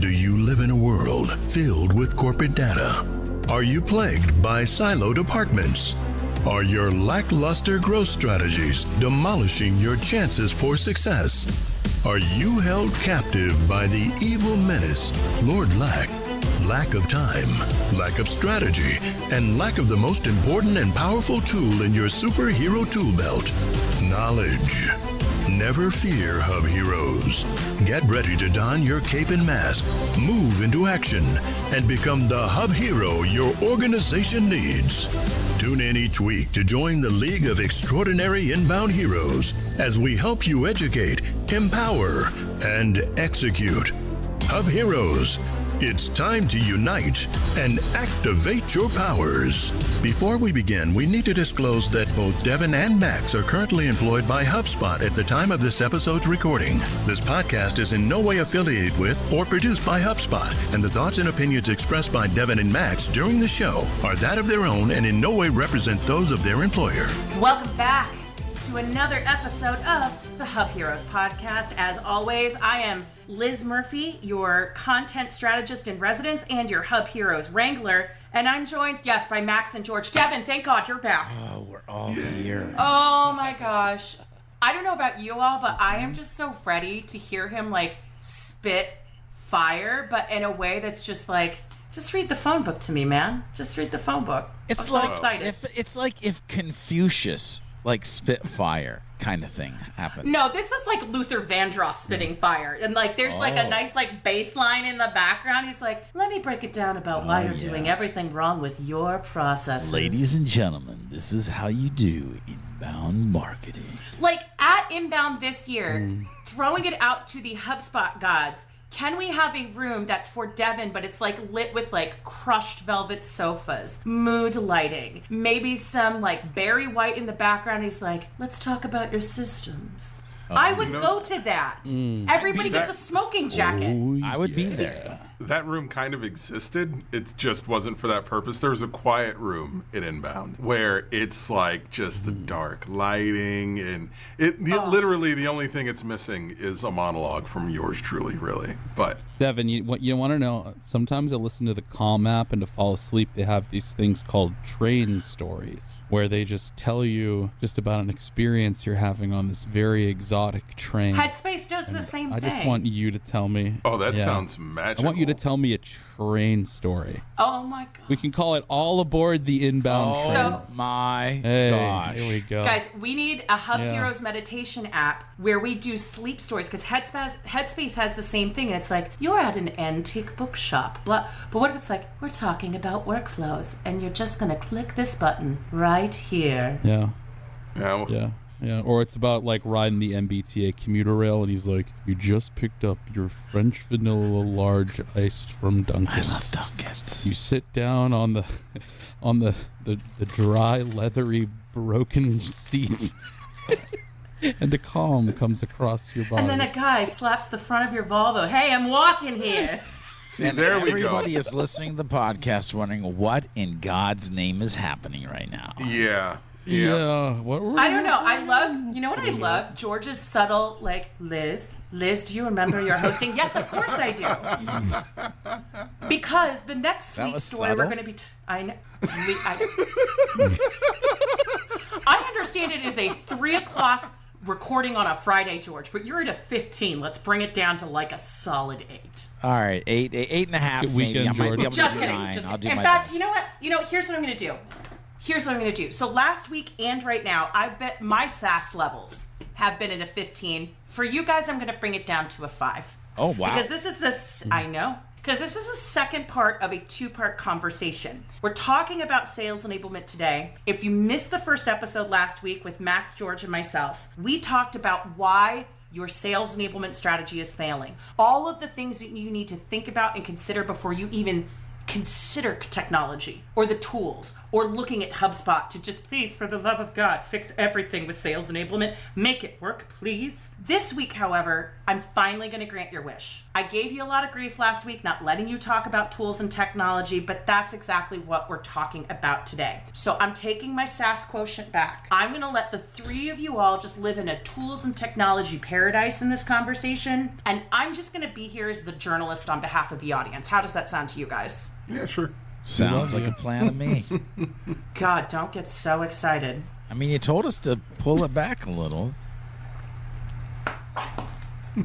Do you live in a world filled with corporate data? Are you plagued by siloed departments? Are your lackluster growth strategies demolishing your chances for success? Are you held captive by the evil menace, Lord Lack? Lack of time, lack of strategy, and lack of the most important and powerful tool in your superhero tool belt, knowledge. Never fear, Hubheroes. Get ready to don your cape and mask, move into action, and become the Hub Hero your organization needs. Tune in each week to join the League of Extraordinary Inbound Heroes as we help you educate, empower, and execute. Hubheroes, it's time to unite and activate your powers. Before we begin, we need to disclose that both Devin and Max are currently employed by HubSpot at the time of this episode's recording. This podcast is in no way affiliated with or produced by HubSpot, and the thoughts and opinions expressed by Devin and Max during the show are that of their own and in no way represent those of their employer. Welcome back to another episode of the Hubheroes podcast. As always, I am Liz Murphy, your content strategist in residence and your Hubheroes wrangler. And I'm joined, yes, by Max and George. Devin, thank God you're back. Oh, we're all here. Oh my gosh. I don't know about you all, but I am just so ready to hear him like spit fire, but in a way that's just like, just read the phone book to me, man. Just read the phone book. It's I'm like so excited. it's like if Confucius like spit fire kind of thing happened. No, this is like Luther Vandross spitting fire. And like there's like a nice like bass line in the background. He's like, let me break it down about why you're doing everything wrong with your processes. Ladies and gentlemen, this is how you do inbound marketing. Like at Inbound this year, throwing it out to the HubSpot gods, can we have a room that's for Devin, but it's like lit with like crushed velvet sofas, mood lighting, maybe some like Barry White in the background. He's like, let's talk about your systems. I would go to that. Everybody gets a smoking jacket. I would be there. That room kind of existed. It just wasn't for that purpose. There's a quiet room in Inbound where it's like just the dark lighting and literally the only thing it's missing is a monologue from yours truly, really. But Devin, you want to know, sometimes I listen to the Calm app and to fall asleep, they have these things called train stories where they just tell you just about an experience you're having on this very exotic train. Headspace does the same thing. I just want you to tell me. Oh, that sounds magical. I want you to tell me a train story. Oh my God. We can call it All Aboard the Inbound Train. So, My gosh. Here we go. Guys, we need a Hubheroes meditation app where we do sleep stories, because Headspace has the same thing, and it's like, you're at an antique bookshop, blah. But what if it's like, we're talking about workflows, and you're just going to click this button right here. Yeah. Yeah. Yeah, or it's about like riding the MBTA commuter rail, and he's like, "You just picked up your French vanilla large iced from Dunkin's. I love Dunkin's. You sit down on the dry, leathery, broken seats, and a calm comes across your body. And then a guy slaps the front of your Volvo. Hey, I'm walking here. See, And there we go. everybody is listening to the podcast wondering what in God's name is happening right now. Yeah. What were I don't know. I love, you know what I love? George's subtle, like, Liz, do you remember your hosting? Yes, of course I do. Because the next sleep story we're going to be, I know. I understand it is a 3:00 recording on a Friday, George, but you're at a 15. Let's bring it down to like a solid 8. All right, eight and a half maybe. I might be able Just to do kidding. 9. I'll do in my fact, best. you know what? Here's what I'm going to do. So last week and right now, I've bet my SaaS levels have been at a 15. For you guys, I'm going to bring it down to a 5. Oh, wow. Because this is Because this is a second part of a 2-part conversation. We're talking about sales enablement today. If you missed the first episode last week with Max, George, and myself, we talked about why your sales enablement strategy is failing. All of the things that you need to think about and consider before you even consider technology or the tools or looking at HubSpot to just, please, for the love of God, fix everything with sales enablement. Make it work, please. This week, however, I'm finally going to grant your wish. I gave you a lot of grief last week, not letting you talk about tools and technology, but that's exactly what we're talking about today. So I'm taking my sass quotient back. I'm going to let the three of you all just live in a tools and technology paradise in this conversation, and I'm just going to be here as the journalist on behalf of the audience. How does that sound to you guys? Yeah, sure. Sounds like a plan to me. God, don't get so excited. I mean, you told us to pull it back a little.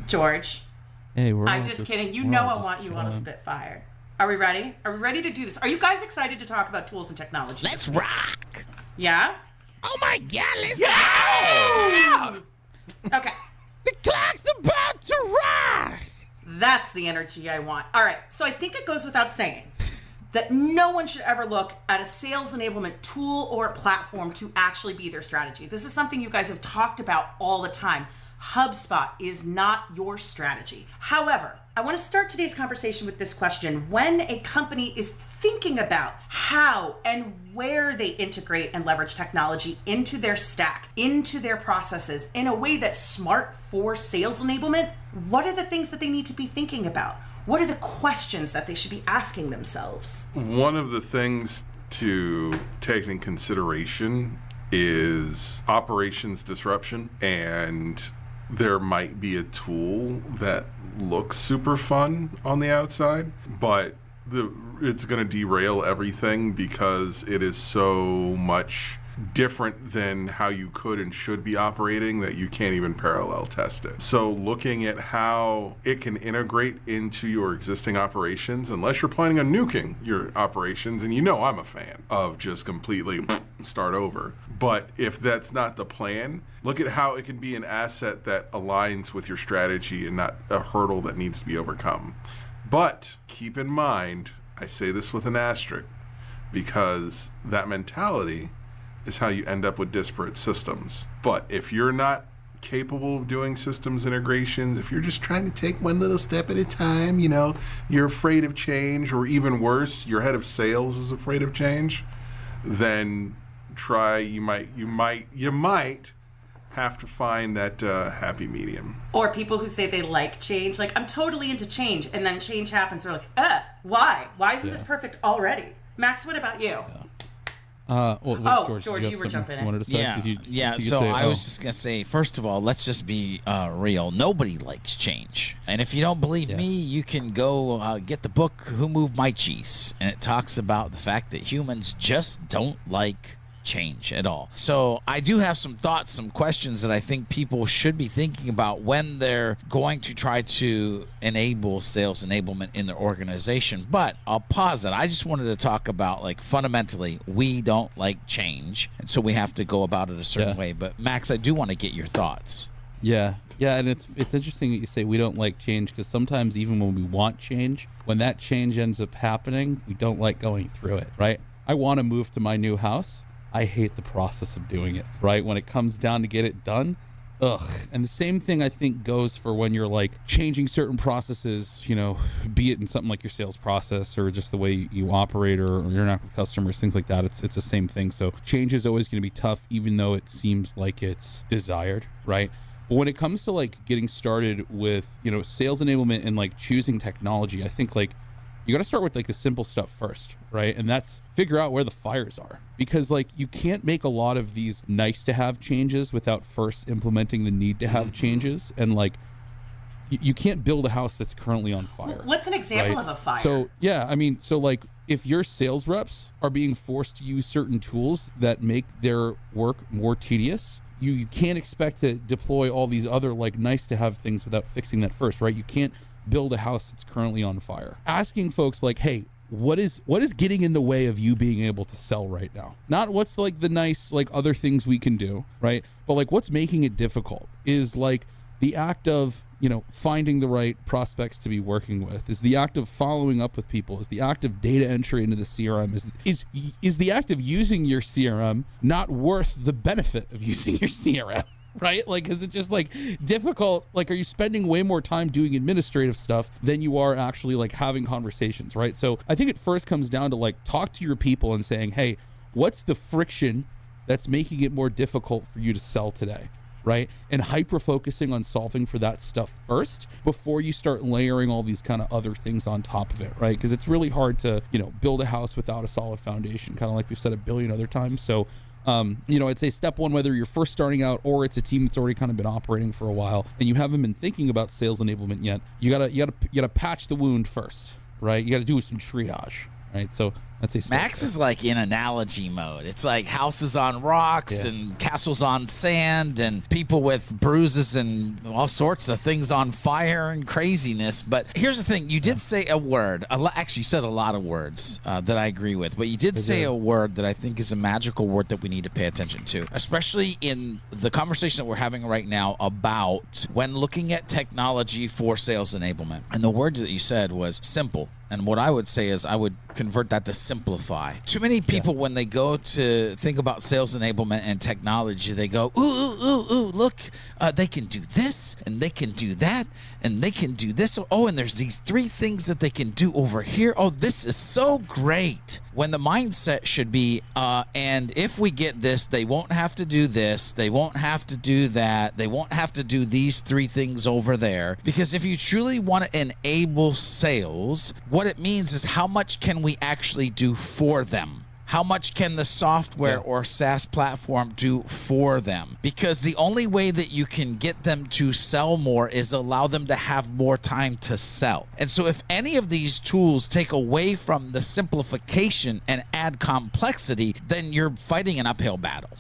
George, Hey, I'm just kidding. You know I want you on a Spitfire. Are we ready? Are we ready to do this? Are you guys excited to talk about tools and technology? Let's rock. Yeah? Oh my God, let's go. Okay. The clock's about to rock. That's the energy I want. All right. So I think it goes without saying that no one should ever look at a sales enablement tool or platform to actually be their strategy. This is something you guys have talked about all the time. HubSpot is not your strategy. However, I want to start today's conversation with this question. When a company is thinking about how and where they integrate and leverage technology into their stack, into their processes in a way that's smart for sales enablement, what are the things that they need to be thinking about? What are the questions that they should be asking themselves? One of the things to take in consideration is operations disruption, and there might be a tool that looks super fun on the outside, but it's going to derail everything because it is so much different than how you could and should be operating that you can't even parallel test it. So looking at how it can integrate into your existing operations, unless you're planning on nuking your operations, and you know I'm a fan of just completely start over. But if that's not the plan, look at how it can be an asset that aligns with your strategy and not a hurdle that needs to be overcome. But keep in mind, I say this with an asterisk, because that mentality is how you end up with disparate systems. But if you're not capable of doing systems integrations, if you're just trying to take one little step at a time, you're afraid of change, or even worse, your head of sales is afraid of change, then you might have to find that happy medium. Or people who say they like change, like, I'm totally into change, and then change happens, they're like, why? Why isn't this perfect already? Max, what about you? George, you were jumping in. Wanted to say? So I was just going to say, first of all, let's just be real. Nobody likes change. And if you don't believe me, you can go get the book, Who Moved My Cheese? And it talks about the fact that humans just don't like change at all. So I do have some thoughts, some questions that I think people should be thinking about when they're going to try to enable sales enablement in their organization. But I'll pause it. I just wanted to talk about, like, fundamentally, we don't like change, and so we have to go about it a certain way. But Max, I do want to get your thoughts. Yeah, and it's interesting that you say we don't like change, because sometimes even when we want change, when that change ends up happening, we don't like going through it, right? I want to move to my new house. I hate the process of doing it, right? When it comes down to get it done, And the same thing I think goes for when you're like changing certain processes, be it in something like your sales process or just the way you operate or you're not with customers, things like that. It's the same thing. So change is always going to be tough, even though it seems like it's desired, right? But when it comes to like getting started with, sales enablement and like choosing technology, I think like you got to start with like the simple stuff first, right? And that's figure out where the fires are, because like you can't make a lot of these nice to have changes without first implementing the need to have changes. And like you can't build a house that's currently on fire. What's an example right? of a fire? So yeah, so like if your sales reps are being forced to use certain tools that make their work more tedious, you can't expect to deploy all these other like nice to have things without fixing that first, right? You can't build a house that's currently on fire. Asking folks like, hey, what is getting in the way of you being able to sell right now? Not what's like the nice like other things we can do, right? But like what's making it difficult is like the act of finding the right prospects to be working with, is the act of following up with people, is the act of data entry into the CRM, is the act of using your CRM not worth the benefit of using your CRM? Right? Like, is it just like difficult? Like, are you spending way more time doing administrative stuff than you are actually like having conversations, right? So I think it first comes down to like talk to your people and saying, hey, what's the friction that's making it more difficult for you to sell today? right? And hyper-focusing on solving for that stuff first before you start layering all these kind of other things on top of it, right? Because it's really hard to, build a house without a solid foundation, kind of like we've said a billion other times. So, I'd say step one, whether you're first starting out or it's a team that's already kind of been operating for a while and you haven't been thinking about sales enablement yet, you gotta patch the wound first, right? You gotta do some triage, right? So I'd say Max is like in analogy mode. It's like houses on rocks and castles on sand and people with bruises and all sorts of things on fire and craziness. But here's the thing. You did say a word. Actually, you said a lot of words that I agree with. But you did say a word that I think is a magical word that we need to pay attention to, especially in the conversation that we're having right now about when looking at technology for sales enablement. And the word that you said was simple. And what I would say is I would convert that to simplify. Too many people, when they go to think about sales enablement and technology, they go, ooh, look, they can do this, and they can do that, and they can do this. Oh, and there's these 3 things that they can do over here. Oh, this is so great. When the mindset should be, and if we get this, they won't have to do this, they won't have to do that, they won't have to do these 3 things over there. Because if you truly want to enable sales, what it means is how much can we actually do for them? How much can the software or SaaS platform do for them? Because the only way that you can get them to sell more is allow them to have more time to sell. And so if any of these tools take away from the simplification and add complexity, then you're fighting an uphill battle.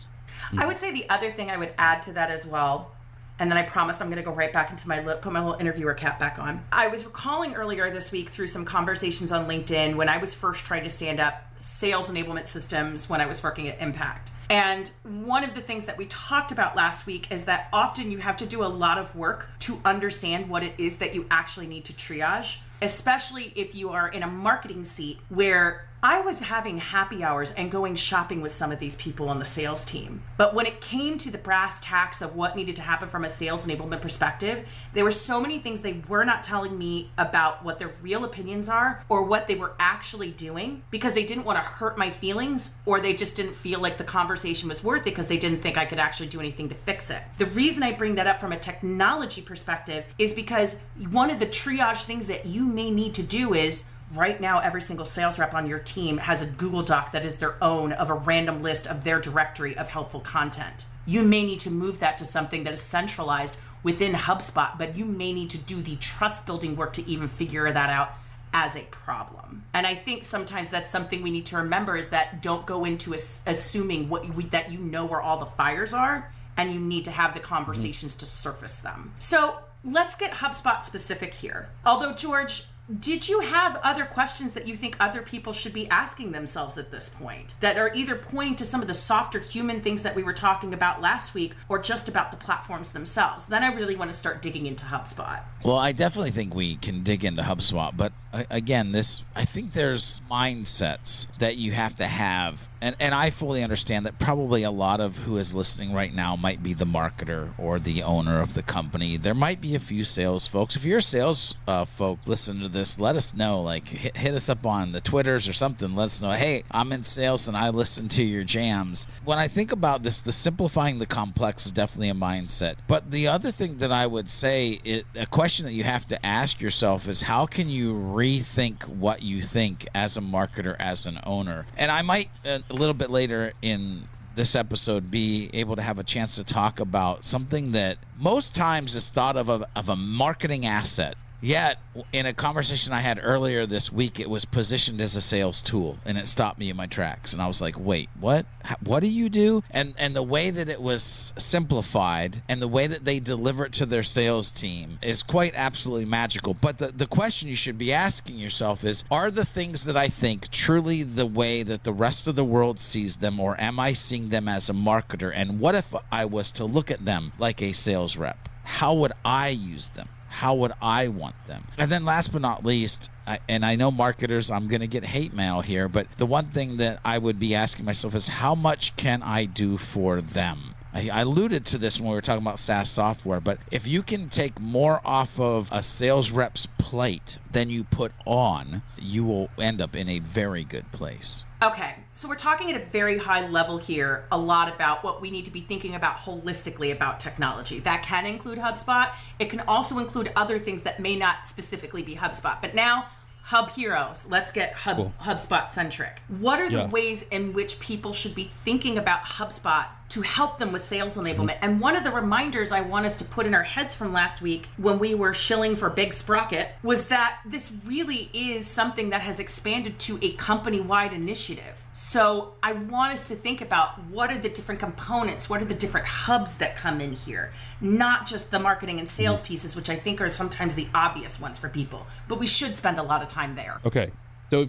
I would say the other thing I would add to that as well, and then I promise I'm going to go right back into put my little interviewer cap back on. I was recalling earlier this week through some conversations on LinkedIn when I was first trying to stand up sales enablement systems when I was working at Impact. And one of the things that we talked about last week is that often you have to do a lot of work to understand what it is that you actually need to triage, especially if you are in a marketing seat where I was having happy hours and going shopping with some of these people on the sales team. But when it came to the brass tacks of what needed to happen from a sales enablement perspective, there were so many things they were not telling me about what their real opinions are or what they were actually doing because they didn't want to hurt my feelings or they just didn't feel like the conversation was worth it because they didn't think I could actually do anything to fix it. The reason I bring that up from a technology perspective is because one of the triage things that you may need to do is right now, every single sales rep on your team has a Google Doc that is their own of a random list of their directory of helpful content. You may need to move that to something that is centralized within HubSpot, but you may need to do the trust building work to even figure that out as a problem. And I think sometimes that's something we need to remember is that don't go into assuming that you know where all the fires are, and you need to have the conversations to surface them. So let's get HubSpot specific here. Although, George, did you have other questions that you think other people should be asking themselves at this point that are either pointing to some of the softer human things that we were talking about last week or just about the platforms themselves? Then I really want to start digging into HubSpot. Well, I definitely think we can dig into HubSpot, but again, I think there's mindsets that you have to have. And I fully understand that probably a lot of who is listening right now might be the marketer or the owner of the company. There might be a few sales folks. If you're a sales folk, listen to this, let us know. Like hit us up on the Twitters or something. Let us know, hey, I'm in sales and I listen to your jams. When I think about this, the simplifying the complex is definitely a mindset. But the other thing that I would say, a question that you have to ask yourself is how can you rethink what you think as a marketer, as an owner? And I might a little bit later in this episode be able to have a chance to talk about something that most times is thought of a marketing asset. Yet, in a conversation I had earlier this week, it was positioned as a sales tool, and it stopped me in my tracks. And I was like, wait, what? What do you do? And the way that it was simplified and the way that they deliver it to their sales team is quite absolutely magical. But the question you should be asking yourself is, are the things that I think truly the way that the rest of the world sees them, or am I seeing them as a marketer? And what if I was to look at them like a sales rep? How would I use them? How would I want them? And then last but not least, and I know marketers, I'm going to get hate mail here, but the one thing that I would be asking myself is how much can I do for them? I alluded to this when we were talking about SaaS software, but if you can take more off of a sales rep's plate than you put on, you will end up in a very good place. Okay, So we're talking at a very high level here, a lot about what we need to be thinking about holistically about technology. That can include HubSpot. It can also include other things that may not specifically be HubSpot. But now, Hubheroes, let's get HubSpot centric. What are the ways in which people should be thinking about HubSpot to help them with sales enablement? And one of the reminders I want us to put in our heads from last week when we were shilling for Big Sprocket was that this really is something that has expanded to a company-wide initiative. So I want us to think about what are the different components, what are the different hubs that come in here, not just the marketing and sales pieces, which I think are sometimes the obvious ones for people, but we should spend a lot of time there. Okay. So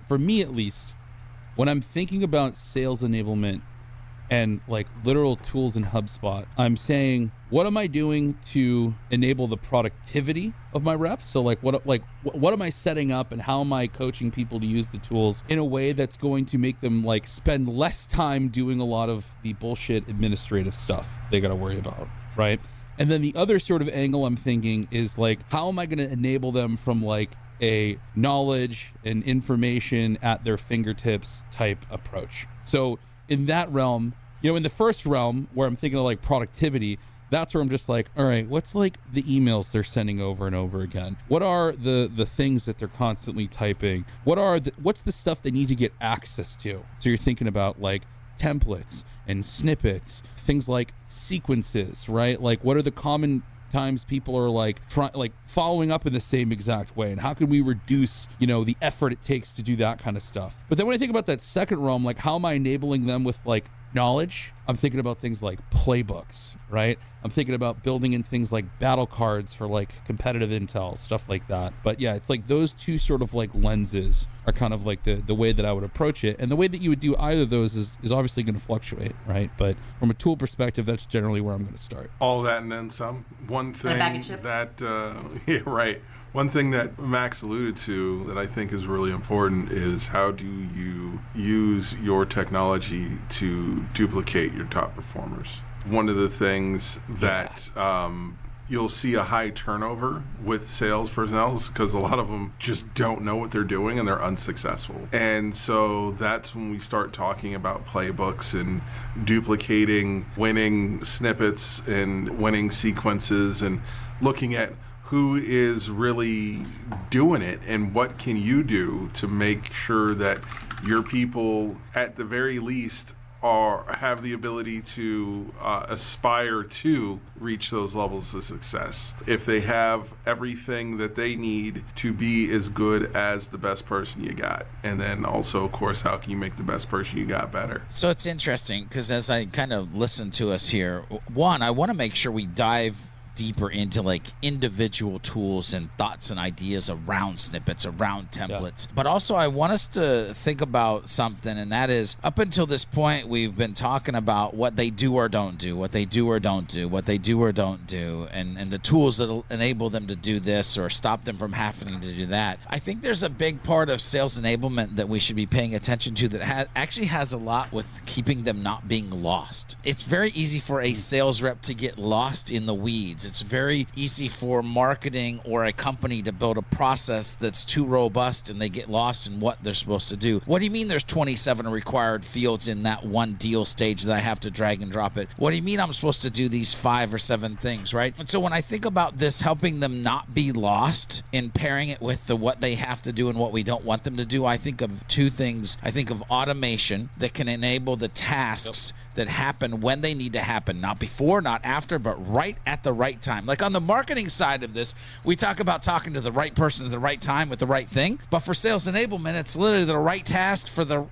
for me at least, when I'm thinking about sales enablement and like literal tools in HubSpot, I'm saying, what am I doing to enable the productivity of my reps? So what am I setting up, and how am I coaching people to use the tools in a way that's going to make them like spend less time doing a lot of the bullshit administrative stuff they got to worry about, right? And then the other sort of angle I'm thinking is like, how am I going to enable them from like a knowledge and information at their fingertips type approach? So in that realm, in the first realm where I'm thinking of like productivity, that's where I'm just like, all right, what's like the emails they're sending over and over again? What are the things that they're constantly typing? What's the stuff they need to get access to? So you're thinking about like templates and snippets, things like sequences, right? Like what are the common times people are like following up in the same exact way, and how can we reduce the effort it takes to do that kind of stuff? But then when I think about that second realm, like how am I enabling them with like knowledge? I'm thinking about things like playbooks, right? I'm thinking about building in things like battle cards for like competitive intel, stuff like that. But yeah, it's like those two sort of like lenses are kind of like the way that I would approach it. And the way that you would do either of those is obviously going to fluctuate, right? But from a tool perspective, that's generally where I'm going to start. All that and then some. One thing One thing that Max alluded to that I think is really important is how do you use your technology to duplicate your top performers? One of the things that you'll see a high turnover with sales personnel is because a lot of them just don't know what they're doing and they're unsuccessful. And so that's when we start talking about playbooks and duplicating winning snippets and winning sequences and looking at who is really doing it and what can you do to make sure that your people at the very least have the ability to aspire to reach those levels of success. If they have everything that they need to be as good as the best person you got. And then also, of course, how can you make the best person you got better? So it's interesting because as I kind of listen to us here, one, I want to make sure we dive deeper into like individual tools and thoughts and ideas around snippets, around templates. But also I want us to think about something, and that is up until this point, we've been talking about what they do or don't do, what they do or don't do, what they do or don't do, and the tools that'll enable them to do this or stop them from having to do that. I think there's a big part of sales enablement that we should be paying attention to that actually has a lot with keeping them not being lost. It's very easy for a sales rep to get lost in the weeds. It's very easy for marketing or a company to build a process that's too robust and they get lost in what they're supposed to do. What do you mean there's 27 required fields in that one deal stage that I have to drag and drop it? What do you mean I'm supposed to do these 5 or 7 things, right? And so when I think about this helping them not be lost and pairing it with what they have to do and what we don't want them to do, I think of 2 things. I think of automation that can enable the tasks that happen when they need to happen, not before, not after, but right at the right time. Like on the marketing side of this, we talk about talking to the right person at the right time with the right thing. But for sales enablement, it's literally the right task for the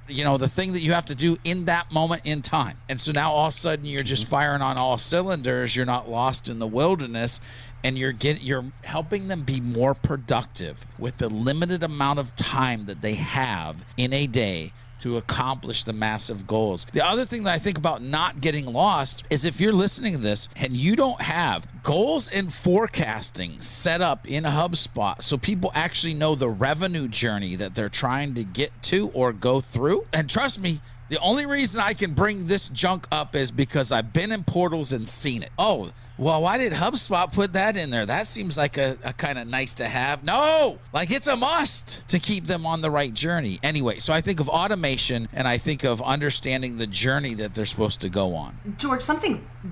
thing that you have to do in that moment in time. And so now all of a sudden you're just firing on all cylinders. You're not lost in the wilderness. And you're helping them be more productive with the limited amount of time that they have in a day to accomplish the massive goals. The other thing that I think about not getting lost is if you're listening to this and you don't have goals and forecasting set up in HubSpot so people actually know the revenue journey that they're trying to get to or go through. And trust me, the only reason I can bring this junk up is because I've been in portals and seen it. Oh, Well, why did HubSpot put that in there? That seems like a kind of nice to have. No, like it's a must to keep them on the right journey. Anyway, so I think of automation and I think of understanding the journey that they're supposed to go on. George,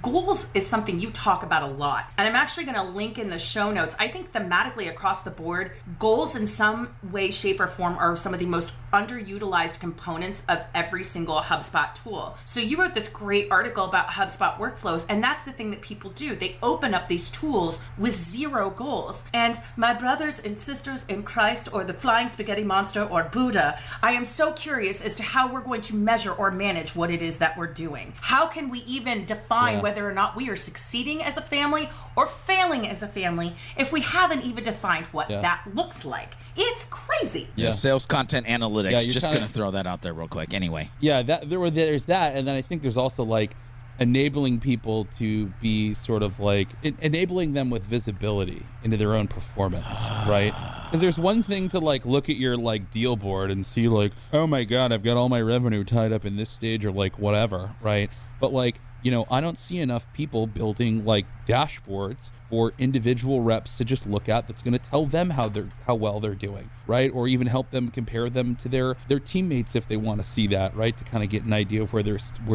goals is something you talk about a lot. And I'm actually going to link in the show notes. I think thematically across the board, goals in some way, shape, or form are some of the most underutilized components of every single HubSpot tool. So you wrote this great article about HubSpot workflows, and that's the thing that people do. They open up these tools with zero goals. And my brothers and sisters in Christ, or the flying spaghetti monster, or Buddha, I am so curious as to how we're going to measure or manage what it is that we're doing. How can we even define whether or not we are succeeding as a family or failing as a family if we haven't even defined what that looks like? It's crazy. Yeah, sales content analytics. Just going to throw that out there real quick. Anyway. Yeah, there's that, and then I think there's also like enabling people to be sort of like enabling them with visibility into their own performance, right? Because there's one thing to like look at your like deal board and see like, oh my God, I've got all my revenue tied up in this stage or like whatever, right? But like, you know, I don't see enough people building like dashboards for individual reps to just look at that's going to tell them how well they're doing, right? Or even help them compare them to their teammates if they want to see that, right? To kind of get an idea of where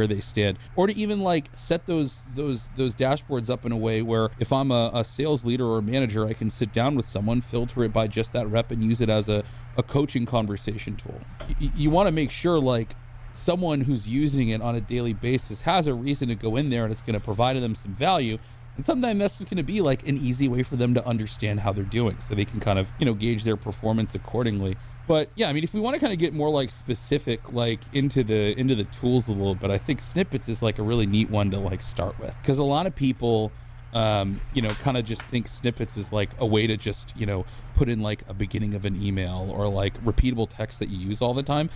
they stand, or to even like set those dashboards up in a way where if I'm a sales leader or a manager, I can sit down with someone, filter it by just that rep, and use it as a coaching conversation tool. You want to make sure like someone who's using it on a daily basis has a reason to go in there and it's going to provide them some value. And sometimes that's just going to be like an easy way for them to understand how they're doing so they can kind of, you know, gauge their performance accordingly. But yeah, I mean, if we want to kind of get more like specific, like into the tools a little bit, I think snippets is like a really neat one to like start with, because a lot of people, you know, kind of just think snippets is like a way to just, you know, put in like a beginning of an email or like repeatable text that you use all the time.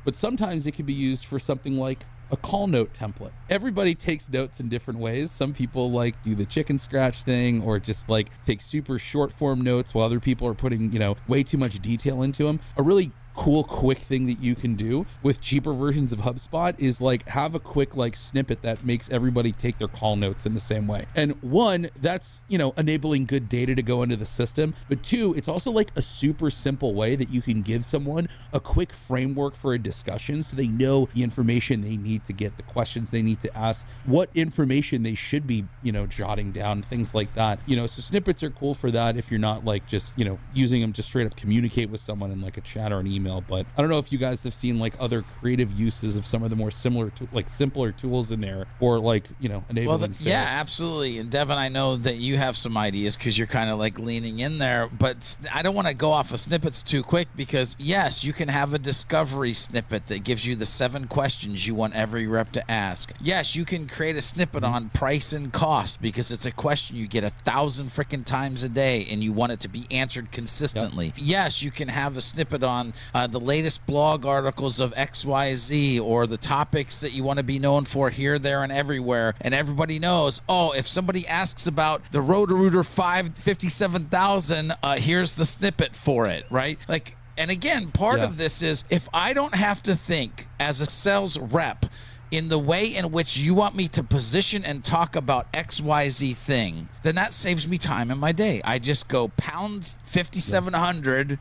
But sometimes it can be used for something like a call note template. Everybody takes notes in different ways. Some people like do the chicken scratch thing or just like take super short form notes, while other people are putting, you know, way too much detail into them. A really cool, quick thing that you can do with cheaper versions of HubSpot is like have a quick like snippet that makes everybody take their call notes in the same way. And one, that's, you know, enabling good data to go into the system. But two, it's also like a super simple way that you can give someone a quick framework for a discussion so they know the information they need to get, the questions they need to ask, what information they should be, you know, jotting down, things like that. You know, so snippets are cool for that if you're not like just, you know, using them to straight up communicate with someone in like a chat or an email. But I don't know if you guys have seen like other creative uses of some of the more similar to like simpler tools in there, or like, you know, enabling sales. Yeah, absolutely. And Devin, I know that you have some ideas because you're kind of like leaning in there, but I don't want to go off of snippets too quick, because yes, you can have a discovery snippet that gives you the 7 questions you want every rep to ask. Yes, you can create a snippet on price and cost because it's a question you get 1,000 freaking times a day and you want it to be answered consistently. Yep. Yes, you can have a snippet on the latest blog articles of XYZ, or the topics that you want to be known for here, there, and everywhere. And everybody knows, oh, if somebody asks about the Roto-Rooter 557,000, here's the snippet for it, right? Like, and again, part of this is if I don't have to think as a sales rep in the way in which you want me to position and talk about XYZ thing, then that saves me time in my day. I just go pound 5,700,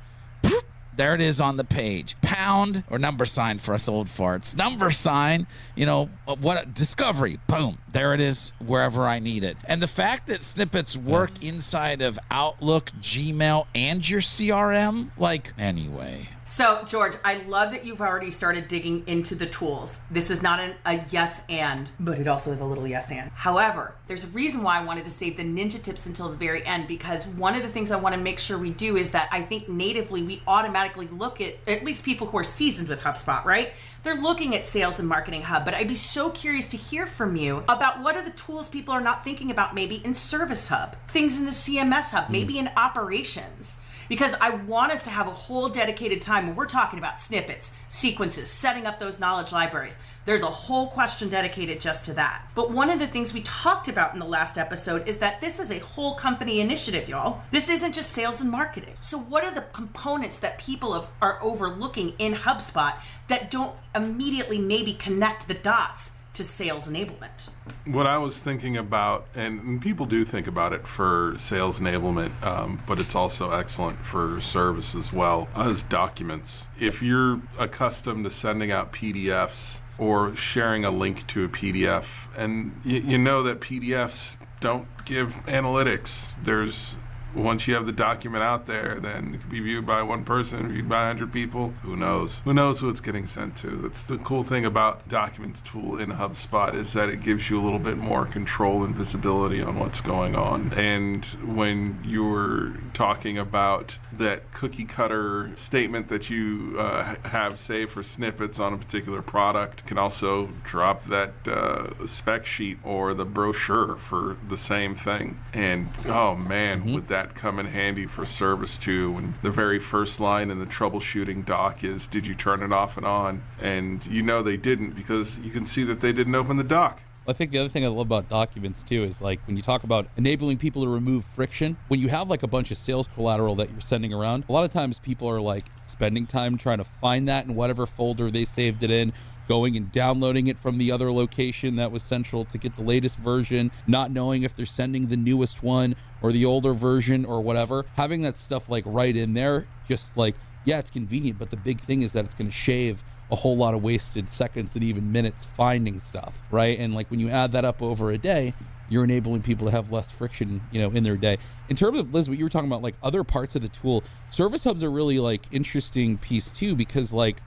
there it is on the page. Pound, or number sign for us old farts. Number sign, you know, what discovery. Boom. There it is wherever I need it. And the fact that snippets work inside of Outlook, Gmail, and your CRM, like, anyway. So, George, I love that you've already started digging into the tools. This is not a yes and, but it also is a little yes and. However, there's a reason why I wanted to save the ninja tips until the very end, because one of the things I want to make sure we do is that I think natively we automatically look at least people who are seasoned with HubSpot, right? They're looking at Sales and Marketing Hub, but I'd be so curious to hear from you about what are the tools people are not thinking about maybe in Service Hub, things in the CMS Hub, maybe in operations. Because I want us to have a whole dedicated time when we're talking about snippets, sequences, setting up those knowledge libraries. There's a whole question dedicated just to that. But one of the things we talked about in the last episode is that this is a whole company initiative, y'all. This isn't just sales and marketing. So what are the components that people are overlooking in HubSpot that don't immediately maybe connect the dots to sales enablement? What I was thinking about, and people do think about it for sales enablement, but it's also excellent for service as well, is documents. If you're accustomed to sending out PDFs or sharing a link to a PDF, and you know that PDFs don't give analytics. Once you have the document out there, then it can be viewed by one person, viewed by 100 people. Who knows? Who knows who it's getting sent to? That's the cool thing about Documents tool in HubSpot, is that it gives you a little bit more control and visibility on what's going on. And when you're talking about that cookie cutter statement that you have saved for snippets on a particular product, you can also drop that spec sheet or the brochure for the same thing. And oh man, would that come in handy for service too, when the very first line in the troubleshooting doc is, did you turn it off and on? And you know they didn't, because you can see that they didn't open the doc. I think the other thing I love about documents too is, like, when you talk about enabling people to remove friction, when you have like a bunch of sales collateral that you're sending around, a lot of times people are like spending time trying to find that in whatever folder they saved it in, going and downloading it from the other location that was central to get the latest version, not knowing if they're sending the newest one or the older version or whatever. Having that stuff like right in there, just like, yeah, it's convenient, but the big thing is that it's going to shave a whole lot of wasted seconds and even minutes finding stuff, right? And like when you add that up over a day, you're enabling people to have less friction, in their day. In terms of, Liz, what you were talking about, like other parts of the tool, service hubs are really like interesting piece too, because like,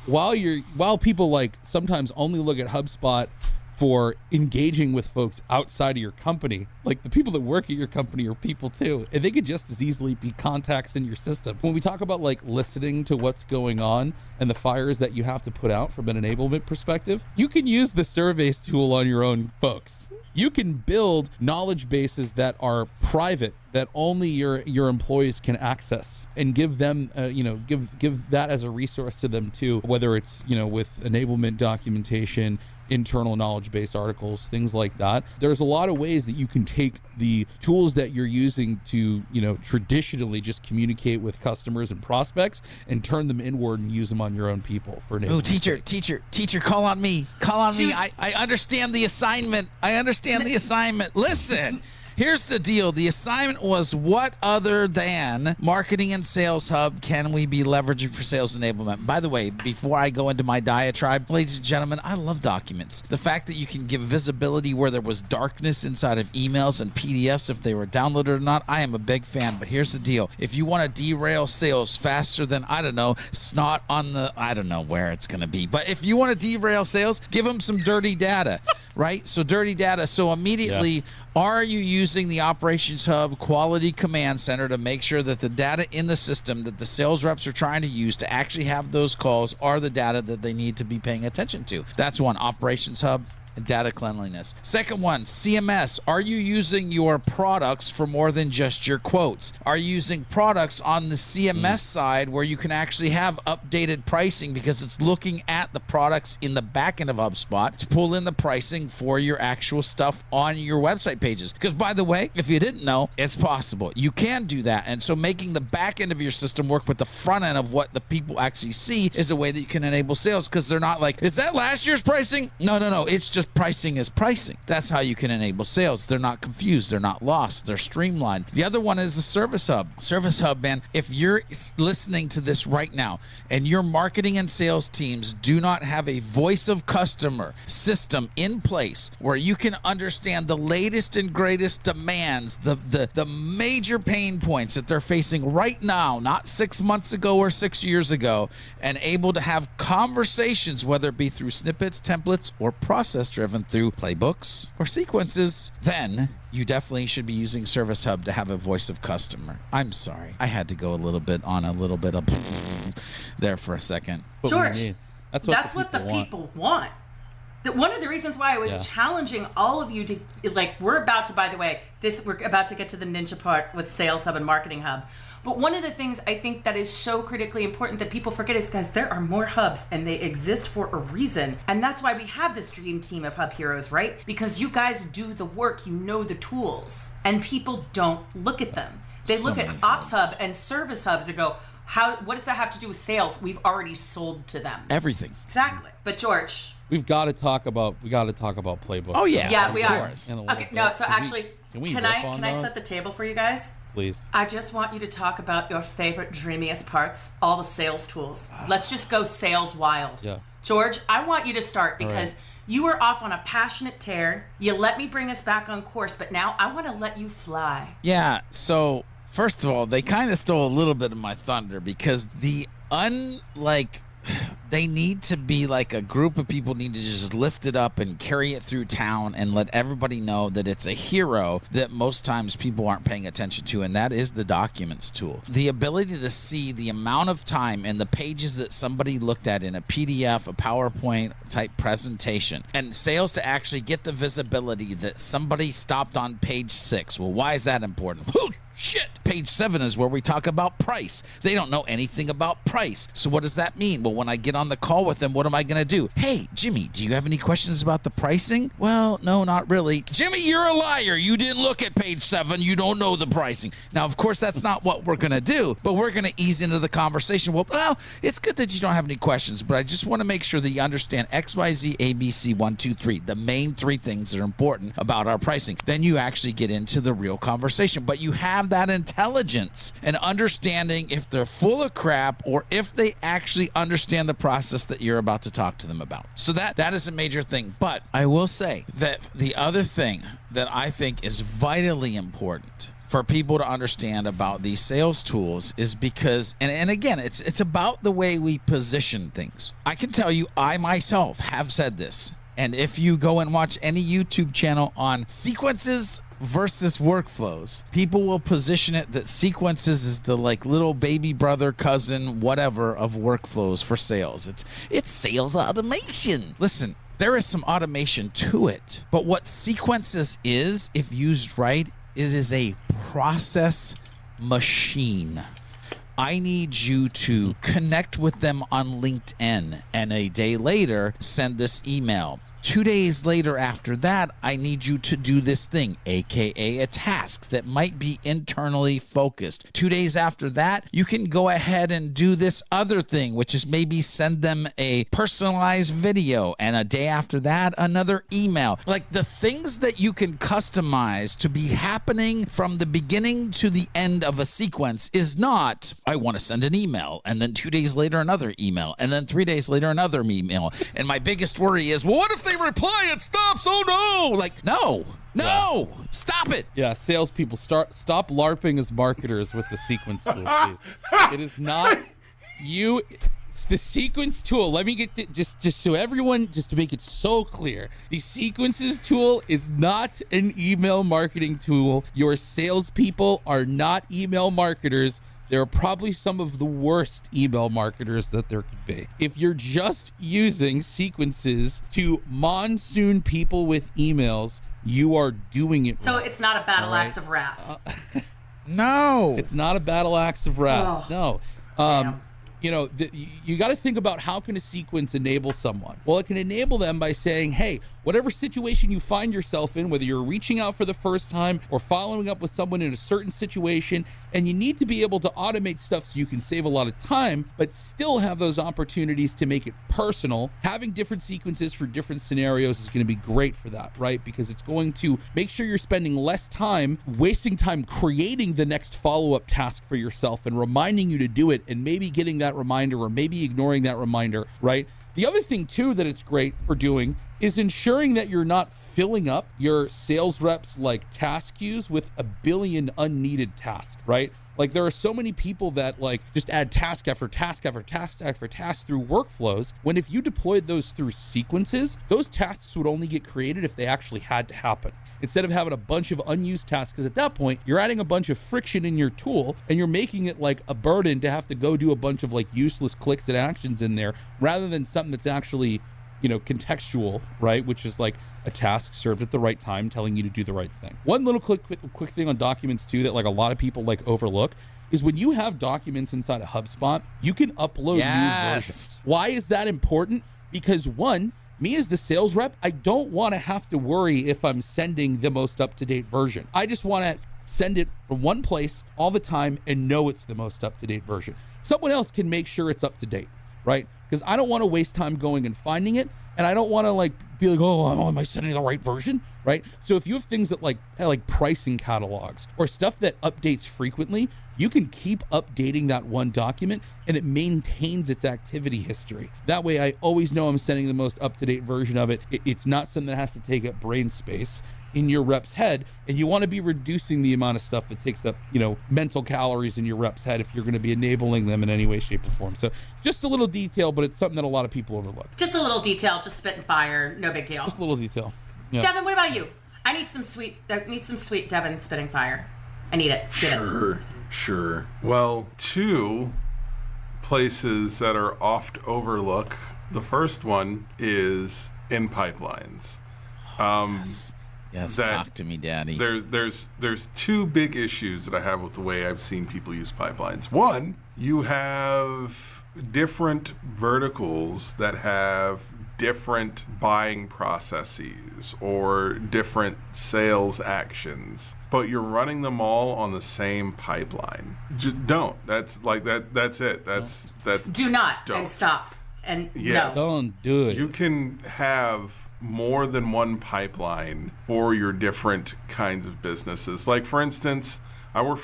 while people like sometimes only look at HubSpot for engaging with folks outside of your company, like the people that work at your company are people too, and they could just as easily be contacts in your system. When we talk about like listening to what's going on and the fires that you have to put out from an enablement perspective, you can use the surveys tool on your own folks. You can build knowledge bases that are private, that only your employees can access, and give them, give that as a resource to them too, whether it's, with enablement documentation, internal knowledge-based articles, things like that. There's a lot of ways that you can take the tools that you're using to, traditionally just communicate with customers and prospects and turn them inward and use them on your own people for enablement. Oh, teacher, call on me. I understand the assignment. Listen. Here's the deal. The assignment was, what other than Marketing and Sales Hub can we be leveraging for sales enablement? By the way, before I go into my diatribe, ladies and gentlemen, I love documents. The fact that you can give visibility where there was darkness inside of emails and PDFs, if they were downloaded or not, I am a big fan. But here's the deal. If you want to derail sales faster than, snot on the, I don't know where it's going to be. But if you want to derail sales, give them some dirty data, right? So dirty data. So immediately, are you using the Operations Hub Quality Command Center to make sure that the data in the system that the sales reps are trying to use to actually have those calls are the data that they need to be paying attention to? That's one, Operations Hub. And data cleanliness. Second one, CMS. Are you using your products for more than just your quotes? Are you using products on the CMS side where you can actually have updated pricing, because it's looking at the products in the back end of HubSpot to pull in the pricing for your actual stuff on your website pages? Because by the way, if you didn't know, it's possible. You can do that. And so making the back end of your system work with the front end of what the people actually see is a way that you can enable sales, because they're not like, is that last year's pricing? No. It's just pricing is pricing. That's how you can enable sales. They're not confused. They're not lost. They're streamlined. The other one is the Service Hub. Service Hub, man, if you're listening to this right now and your marketing and sales teams do not have a voice of customer system in place where you can understand the latest and greatest demands, the major pain points that they're facing right now, not 6 months ago or 6 years ago, and able to have conversations, whether it be through snippets, templates, or process-driven through playbooks or sequences, then you definitely should be using Service Hub to have a voice of customer. I'm sorry. I had to go a little bit of there for a second. George, that's what the people want. One of the reasons why I was challenging all of you to, like, we're about to get to the ninja part with Sales Hub and Marketing Hub. But one of the things I think that is so critically important that people forget is because there are more hubs and they exist for a reason. And that's why we have this dream team of Hubheroes, right? Because you guys do the work, you know the tools, and people don't look at them. They look at Ops Hub and Service Hubs and go, what does that have to do with sales? We've already sold to them. Everything. Exactly. But George, we've got to talk about playbook. Oh yeah, Yeah, of we are. course. Okay, no, so actually, can I those? set the table for you guys? Please. I just want you to talk about your favorite, dreamiest parts, all the sales tools. Let's just go sales wild. Yeah. George, I want you to start because you were off on a passionate tear. You let me bring us back on course, but now I want to let you fly. Yeah, so first of all, they kind of stole a little bit of my thunder because they need to be like a group of people need to just lift it up and carry it through town and let everybody know that it's a hero that most times people aren't paying attention to, and that is the documents tool. The ability to see the amount of time and the pages that somebody looked at in a PDF, a PowerPoint type presentation, and sales to actually get the visibility that somebody stopped on page 6. Well, why is that important? Shit. Page 7 is where we talk about price. They don't know anything about price. So what does that mean? Well, when I get on the call with them, what am I going to do? Hey, Jimmy, do you have any questions about the pricing? Well, no, not really. Jimmy, you're a liar. You didn't look at page 7. You don't know the pricing. Now, of course, that's not what we're going to do, but we're going to ease into the conversation. Well, it's good that you don't have any questions, but I just want to make sure that you understand X, Y, Z, A, B, C, 1, 2, 3, the main 3 things that are important about our pricing. Then you actually get into the real conversation, but you have that intelligence and understanding if they're full of crap or if they actually understand the process that you're about to talk to them about. So that is a major thing. But I will say that the other thing that I think is vitally important for people to understand about these sales tools is because, and again, it's about the way we position things. I can tell you, I myself have said this. And if you go and watch any YouTube channel on sequences versus workflows, people will position it that sequences is the like little baby brother, cousin, whatever of workflows for sales. It's sales automation. Listen, there is some automation to it, but what sequences is, if used right, it is a process machine. I need you to connect with them on LinkedIn and a day later send this email. 2 days later after that, I need you to do this thing, aka a task that might be internally focused. 2 days after that, you can go ahead and do this other thing, which is maybe send them a personalized video. And a day after that, another email. Like the things that you can customize to be happening from the beginning to the end of a sequence is not, I want to send an email, and then 2 days later, another email, and then 3 days later, another email. And my biggest worry is, well, what if they reply, it stops? Oh no! Like, no, stop it. Yeah, salespeople, stop LARPing as marketers with the sequence tool, please. It is not you. It's the sequence tool. Let me get to, just so everyone, just to make it so clear, the sequences tool is not an email marketing tool. Your salespeople are not email marketers. They're probably some of the worst email marketers that there could be. If you're just using sequences to monsoon people with emails, you are doing it So wrong. it's not a battle axe of wrath. No. It's not a battle axe of wrath. Oh, No. You know, you got to think about how can a sequence enable someone? Well, it can enable them by saying, hey, whatever situation you find yourself in, whether you're reaching out for the first time or following up with someone in a certain situation, and you need to be able to automate stuff so you can save a lot of time, but still have those opportunities to make it personal. Having different sequences for different scenarios is going to be great for that, right? Because it's going to make sure you're spending less time wasting time creating the next follow-up task for yourself and reminding you to do it, and maybe getting that reminder or maybe ignoring that reminder, right? The other thing too that it's great for doing is ensuring that you're not filling up your sales reps like task queues with a billion unneeded tasks, right? Like there are so many people that like just add task after task after task after task through workflows, when if you deployed those through sequences, those tasks would only get created if they actually had to happen, instead of having a bunch of unused tasks, because at that point you're adding a bunch of friction in your tool and you're making it like a burden to have to go do a bunch of like useless clicks and actions in there, rather than something that's actually, you know, contextual, right? Which is like a task served at the right time, telling you to do the right thing. One little quick thing on documents too that like a lot of people like overlook is when you have documents inside of HubSpot, you can upload new versions. Why is that important? Because one, me as the sales rep, I don't want to have to worry if I'm sending the most up-to-date version. I just want to send it from one place all the time and know it's the most up-to-date version. Someone else can make sure it's up to date, right? Because I don't want to waste time going and finding it. And I don't want to like be like, oh, am I sending the right version? Right? So if you have things that like pricing catalogs or stuff that updates frequently, you can keep updating that one document and it maintains its activity history. That way I always know I'm sending the most up-to-date version of it. It's not something that has to take up brain space in your rep's head, and you want to be reducing the amount of stuff that takes up, mental calories in your rep's head if you're going to be enabling them in any way, shape, or form. So just a little detail, but it's something that a lot of people overlook. Just a little detail, just spit and fire, no big deal. Just a little detail. Yeah. Devin, what about you? I need some sweet Devin spitting fire. I need it. Give it. Sure. Well, 2 places that are oft overlooked. The first one is in pipelines. Yes, talk to me, Daddy. There's 2 big issues that I have with the way I've seen people use pipelines. One, you have different verticals that have different buying processes or different sales actions, but you're running them all on the same pipeline. Don't. That's it. That's Do not don't. And stop and Yes. no. Don't do it. You can have more than one pipeline for your different kinds of businesses. Like, for instance, I used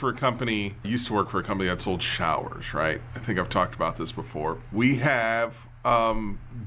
to work for a company that sold showers, right? I think I've talked about this before. We have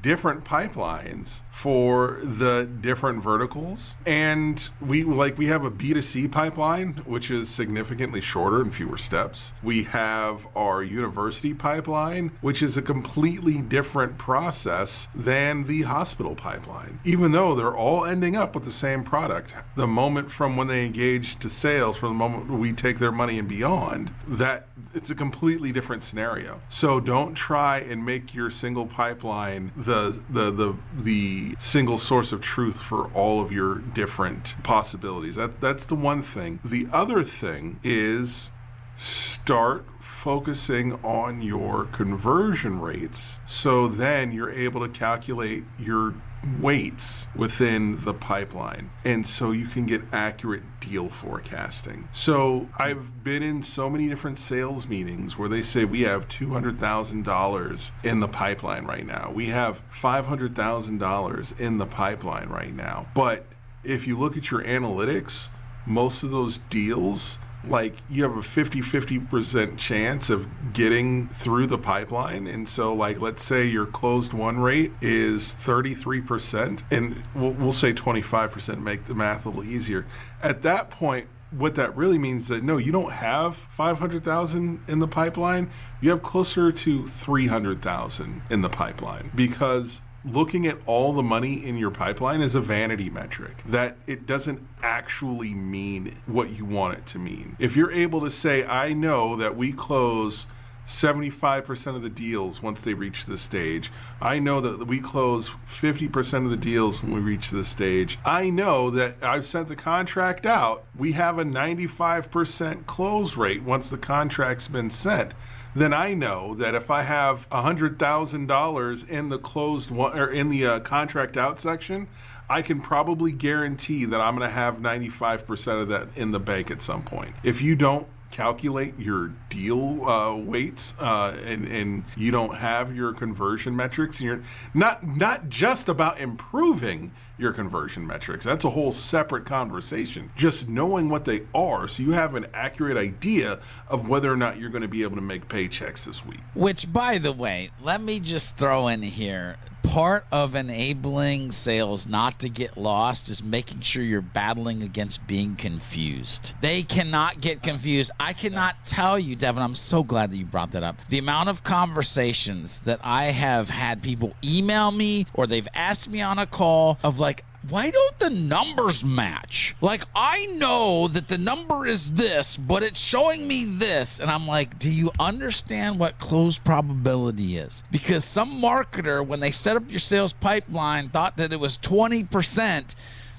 different pipelines for the different verticals, and we have a B2C pipeline, which is significantly shorter and fewer steps. We have our university pipeline, which is a completely different process than the hospital pipeline, even though they're all ending up with the same product. The moment from when they engage to sales, from the moment we take their money and beyond, that it's a completely different scenario. So don't try and make your single pipeline the single source of truth for all of your different possibilities. That's the one thing. The other thing is start focusing on your conversion rates, so then you're able to calculate your weights within the pipeline, and so you can get accurate deal forecasting. So I've been in so many different sales meetings where they say we have $200,000 in the pipeline right now. We have $500,000 in the pipeline right now. But if you look at your analytics, most of those deals, like, you have a 50% chance of getting through the pipeline. And so, like, let's say your closed won rate is 33%, and we'll say 25%, make the math a little easier. At that point, what that really means is that, no, you don't have 500,000 in the pipeline. You have closer to 300,000 in the pipeline, because looking at all the money in your pipeline is a vanity metric, that it doesn't actually mean what you want it to mean. If you're able to say, I know that we close 75% of the deals once they reach this stage. I know that we close 50% of the deals when we reach this stage. I know that I've sent the contract out. We have a 95% close rate once the contract's been sent. Then I know that if I have $100,000 in the closed one, or in the contract out section, I can probably guarantee that I'm going to have 95% of that in the bank at some point. If you don't calculate your deal weights and you don't have your conversion metrics, and you're not just about improving your conversion metrics, that's a whole separate conversation. Just knowing what they are, so you have an accurate idea of whether or not you're going to be able to make paychecks this week. Which, by the way, let me just throw in here, part of enabling sales not to get lost is making sure you're battling against being confused. They cannot get confused. I cannot tell you, Devin, I'm so glad that you brought that up. The amount of conversations that I have had people email me, or they've asked me on a call of like, why don't the numbers match? Like, I know that the number is this, but it's showing me this. And I'm like, do you understand what close probability is? Because some marketer, when they set up your sales pipeline, thought that it was 20%,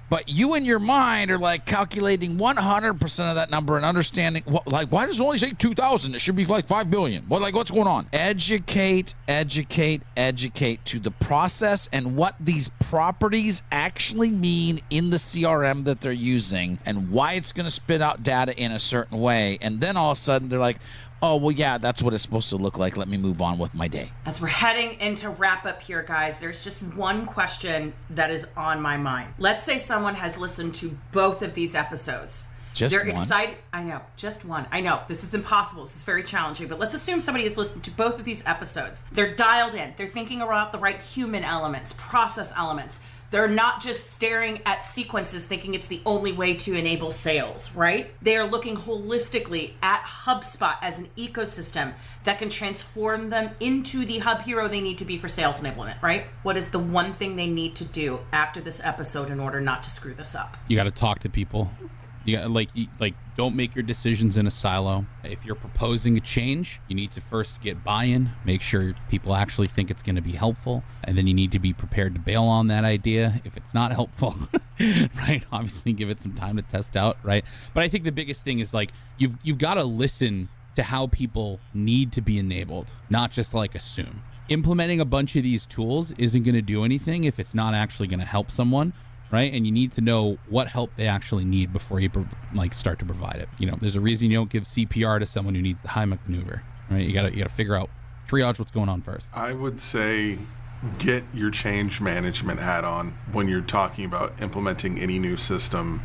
but you in your mind are like calculating 100% of that number and understanding, like, why does it only say 2,000? It should be like 5 billion. What's going on? Educate to the process and what these properties actually mean in the CRM that they're using and why it's going to spit out data in a certain way. And then all of a sudden they're like, oh, well, yeah, that's what it's supposed to look like. Let me move on with my day. As we're heading into wrap up here, guys, there's just one question that is on my mind. Let's say someone has listened to both of these episodes. They're one. excited. I know, just one. I know, this is impossible. This is very challenging, but let's assume somebody has listened to both of these episodes. They're dialed in. They're thinking about the right human elements, process elements. They're not just staring at sequences thinking it's the only way to enable sales, right? They are looking holistically at HubSpot as an ecosystem that can transform them into the hub hero they need to be for sales enablement, right? What is the one thing they need to do after this episode in order not to screw this up? You got to talk to people. You got don't make your decisions in a silo. If you're proposing a change, you need to first get buy-in, make sure people actually think it's going to be helpful, and then you need to be prepared to bail on that idea if it's not helpful, right? Obviously, give it some time to test out, right? But I think the biggest thing is you've got to listen to how people need to be enabled, not just assume. Implementing a bunch of these tools isn't going to do anything if it's not actually going to help someone. Right, and you need to know what help they actually need before you start to provide it. There's a reason you don't give CPR to someone who needs the Heimlich maneuver. Right, you gotta figure out, triage what's going on first. I would say get your change management hat on when you're talking about implementing any new system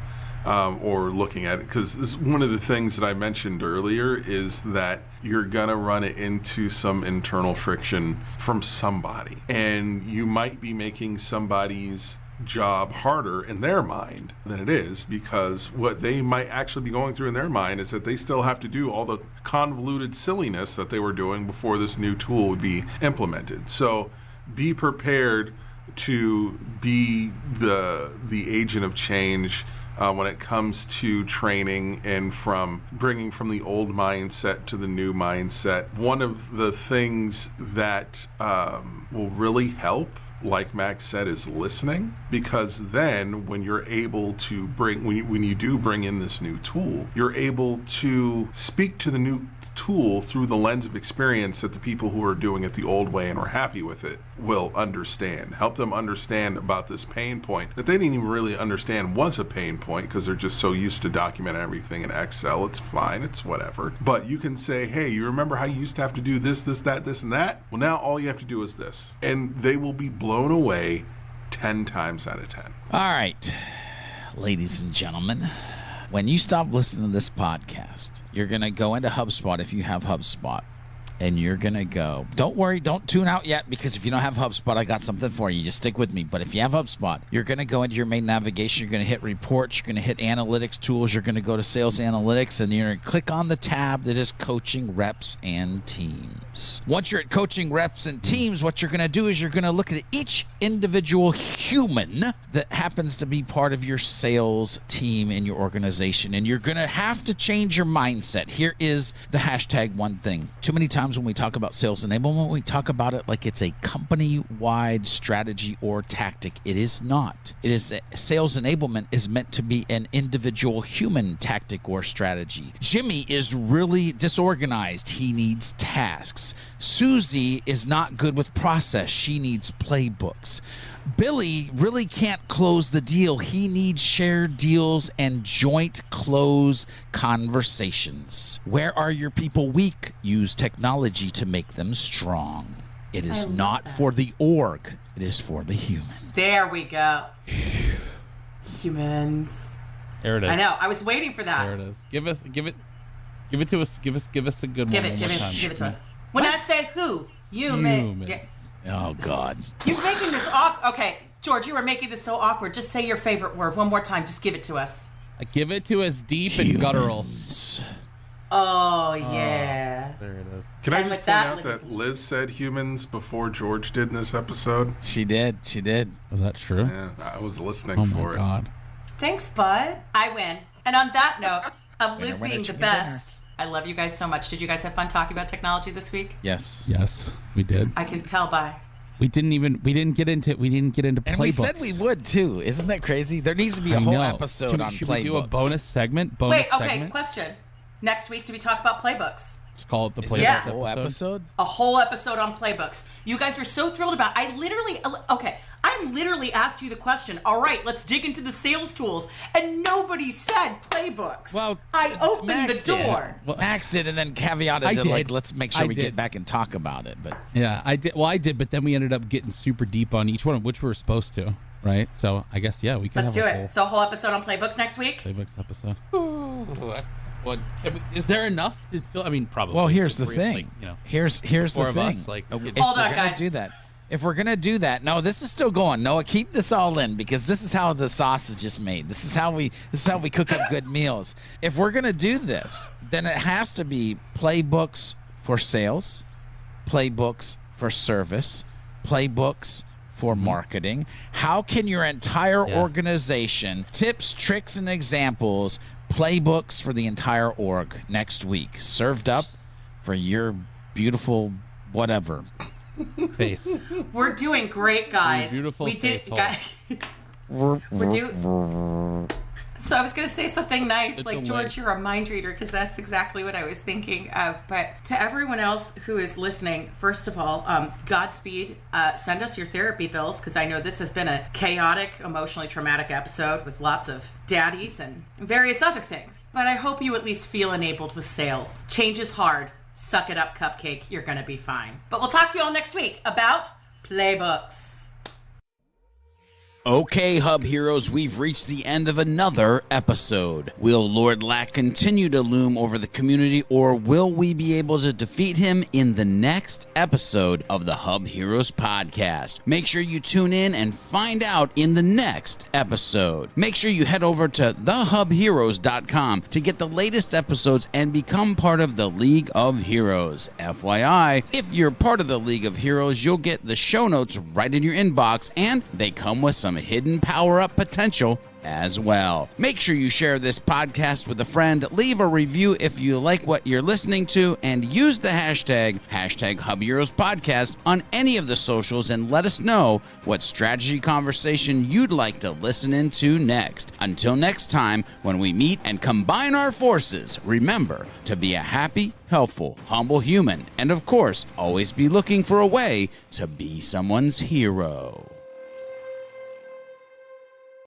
or looking at it, because one of the things that I mentioned earlier is that you're gonna run it into some internal friction from somebody, and you might be making somebody's job harder in their mind than it is, because what they might actually be going through in their mind is that they still have to do all the convoluted silliness that they were doing before this new tool would be implemented. So be prepared to be the agent of change when it comes to training and from bringing from the old mindset to the new mindset. One of the things that will really help, like Max said, is listening, because then when you're able to when you do bring in this new tool, you're able to speak to the new tool through the lens of experience that the people who are doing it the old way and are happy with it will understand. Help them understand about this pain point that they didn't even really understand was a pain point, because they're just so used to documenting everything in Excel. It's fine, it's whatever. But you can say, hey, you remember how you used to have to do this, that, this, and that? Well, now all you have to do is this. And they will be blown away 10 times out of 10. All right, ladies and gentlemen, when you stop listening to this podcast, you're going to go into HubSpot if you have HubSpot, and you're going to go, don't worry, don't tune out yet, because if you don't have HubSpot, I got something for you. Just stick with me. But if you have HubSpot, you're going to go into your main navigation. You're going to hit reports. You're going to hit analytics tools. You're going to go to sales analytics, and you're going to click on the tab that is coaching reps and teams. Once you're at coaching reps and teams, what you're going to do is you're going to look at each individual human that happens to be part of your sales team in your organization, and you're going to have to change your mindset. Here is the hashtag one thing. Too many times when we talk about sales enablement, we talk about it like it's a company-wide strategy or tactic. It is not. It is sales enablement is meant to be an individual human tactic or strategy. Jimmy is really disorganized. He needs tasks. Susie is not good with process. She needs playbooks. Billy really can't close the deal. He needs shared deals and joint close conversations. Where are your people weak? Use technology to make them strong. It is not for the org. It is for the human. There we go. Humans. There it is. I know. I was waiting for that. There it is. Give it to us. Give us a good one. Give it to us. When I say who, human. Yes. Oh, God. You're making this awkward. Okay, George, you are making this so awkward. Just say your favorite word one more time. Just give it to us. Give it to us deep and guttural. Oh, yeah. There it is. Can I And just with point that, out that Liz said humans before George did in this episode? She did. Was that true? Yeah, I was listening Oh for my it. God. Thanks, bud. I win. And on that note of Liz winner, being the chicken best, I love you guys so much. Did you guys have fun talking about technology this week? Yes. Yes, we did. I can tell by. We didn't get into playbooks. And we said we would too. Isn't that crazy? There needs to be a whole episode on should playbooks. we do a bonus segment? Wait, okay, question. Next week, do we talk about playbooks? Just call it the playbooks Yeah. A whole episode? A whole episode on playbooks. You guys were so thrilled about it. I I literally asked you the question, all right, let's dig into the sales tools, and nobody said playbooks. Well, I opened Max the door. Well, Max did, and then caveated to like, let's make sure we get back and talk about it. But yeah, I did. Well, I did, but then we ended up getting super deep on each one, which we were supposed to, right? So I guess we can. Let's do it. So a whole episode on playbooks next week. Playbooks episode. Ooh, that's what. Is there enough to fill? I mean, probably. Well, here's the thing. Like, here's the thing. Us, like, hold on, guys. Do that. If we're gonna do that, no, this is still going. Noah, keep this all in because this is how the sausage is made. This is how we cook up good meals. If we're gonna do this, then it has to be playbooks for sales, playbooks for service, playbooks for marketing. How can your entire organization, tips, tricks, and examples, playbooks for the entire org next week, served up for your beautiful whatever face. We're doing great, guys. Beautiful we face did. We're doing. So I was going to say something nice, like, George, you're a mind reader, because that's exactly what I was thinking of. But to everyone else who is listening, first of all, Godspeed. Send us your therapy bills, because I know this has been a chaotic, emotionally traumatic episode with lots of daddies and various other things. But I hope you at least feel enabled with sales. Change is hard. Suck it up, cupcake. You're going to be fine. But we'll talk to you all next week about playbooks. Okay, Hub Heroes, we've reached the end of another episode. Will Lord Lack continue to loom over the community, or will we be able to defeat him in the next episode of the Hub Heroes podcast? Make sure you tune in and find out in the next episode. Make sure you head over to thehubheroes.com to get the latest episodes and become part of the League of Heroes. FYI, if you're part of the League of Heroes, you'll get the show notes right in your inbox, and they come with some hidden power-up potential as well. Make sure you share this podcast with a friend, leave a review if you like what you're listening to, and use the hashtag HubHeroesPodcast on any of the socials and let us know what strategy conversation you'd like to listen into next. Until next time, when we meet and combine our forces, remember to be a happy, helpful, humble human, and of course, always be looking for a way to be someone's hero.